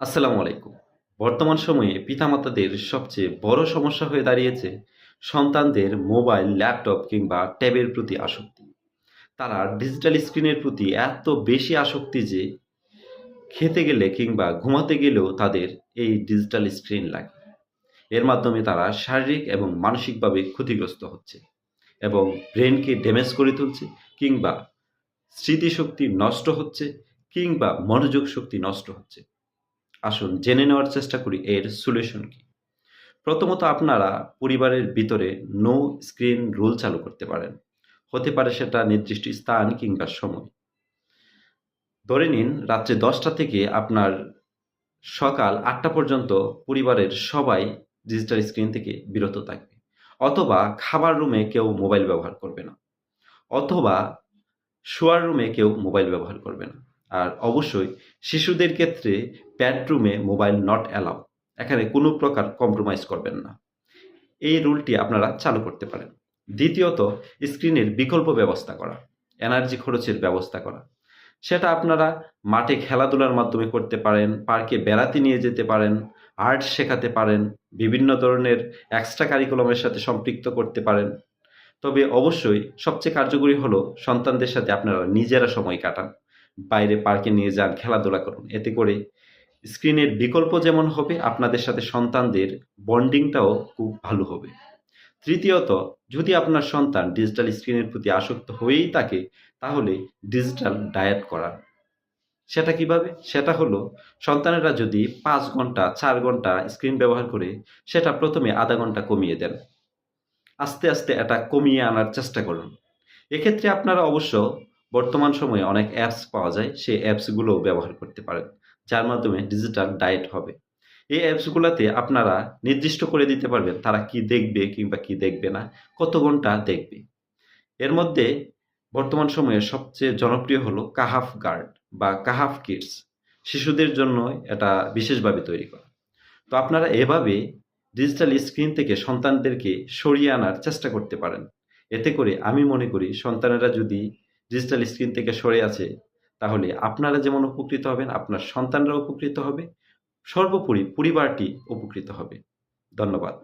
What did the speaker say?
আসসালামু আলাইকুম। বর্তমান সময়ে পিতামাতাদের সবচেয়ে বড় সমস্যা হয়ে দাঁড়িয়েছে সন্তানদের মোবাইল, ল্যাপটপ কিংবা ট্যাবের প্রতি আসক্তি। তারা ডিজিটাল স্ক্রিনের প্রতি এত বেশি আসক্তি যে খেতে গেলে কিংবা ঘুমাতে গেলেও তাদের এই ডিজিটাল স্ক্রিন লাগে। এর মাধ্যমে তারা শারীরিক এবং মানসিকভাবে ক্ষতিগ্রস্ত হচ্ছে এবং ব্রেনকে ড্যামেজ করে তুলছে কিংবা স্মৃতিশক্তি নষ্ট হচ্ছে কিংবা মনোযোগ শক্তি নষ্ট হচ্ছে। আসুন জেনে নেওয়ার চেষ্টা করি এর সলিউশন কি। প্রথমত আপনারা পরিবারের ভিতরে নো স্ক্রিন রুল চালু করতে পারেন। হতে পারে সেটা নির্দিষ্ট স্থান কিংবা সময়। ধরে নিন রাত্রে ১০টা থেকে আপনার সকাল ৮টা পর্যন্ত পরিবারের সবাই ডিজিটাল স্ক্রিন থেকে বিরত থাকবে। অথবা খাবার রুমে কেউ মোবাইল ব্যবহার করবে না। অথবা শোয়ার রুমে কেউ মোবাইল ব্যবহার করবে না। আর অবশ্যই শিশুদের ক্ষেত্রে বেডরুমে মোবাইল নট অ্যালাউ। এখানে কোনো প্রকার কম্প্রোমাইজ করবেন না। এই রুলটি আপনারা চালু করতে পারেন। দ্বিতীয়ত, স্ক্রিনের বিকল্প ব্যবস্থা করা, এনার্জি খরচের ব্যবস্থা করা। সেটা আপনারা মাঠে খেলাধুলার মাধ্যমে করতে পারেন, পার্কে বেড়াতে নিয়ে যেতে পারেন, আর্ট শেখাতে পারেন, বিভিন্ন ধরনের এক্সট্রা কারিকুলামের সাথে সম্পৃক্ত করতে পারেন। তবে অবশ্যই সবচেয়ে কার্যকরী হলো সন্তানদের সাথে আপনারা নিজেরা সময় কাটান। বাইরে পার্কে নিয়ে যান, খেলাধুলা করুন। এতে করে স্ক্রিনের বিকল্প যেমন হবে, আপনাদের সাথে সন্তানদের বন্ডিংটাও খুব ভালো হবে। তৃতীয়ত, যদি আপনার সন্তান ডিজিটাল স্ক্রিনের প্রতি আসক্ত হয়েই থাকে, তাহলে ডিজিটাল ডায়েট করান। সেটা কিভাবে? সেটা হলো সন্তানেরা যদি ৫ ঘন্টা, ৪ ঘন্টা স্ক্রিন ব্যবহার করে, সেটা ১ম এ ০.৫ ঘন্টা কমিয়ে দেন। আস্তে, আস্তে এটা কমিয়ে আনার চেষ্টা করুন। এক্ষেত্রে আপনারা অবশ্য বর্তমান সময়ে অনেক অ্যাপস পাওয়া যায়, সেই অ্যাপসগুলোও ব্যবহার করতে পারেন। যার মাধ্যমে ডিজিটাল ডায়েট হবে। এই অ্যাপসগুলাতে আপনারা নির্দিষ্ট করে দিতে পারবেন তারা কি দেখবে কিংবা কি দেখবে না, কত ঘন্টা দেখবে। এর মধ্যে বর্তমান সময়ে সবচেয়ে জনপ্রিয় হলো কাহাফ গার্ড বা কাহাফ কিডস। শিশুদের জন্য এটা বিশেষভাবে তৈরি করা। তো আপনারা এভাবে ডিজিটাল স্ক্রিন থেকে সন্তানদেরকে সরিয়ে আনার চেষ্টা করতে পারেন। এতে করে আমি মনে করি সন্তানেরা যদি ডিজিটাল স্ক্রিন থেকে সরে আছে, তাহলে আপনারা যেমন উপকৃত হবেন, আপনার সন্তানরা উপকৃত হবে, সর্বোপরি পরিবারটি উপকৃত হবে। ধন্যবাদ।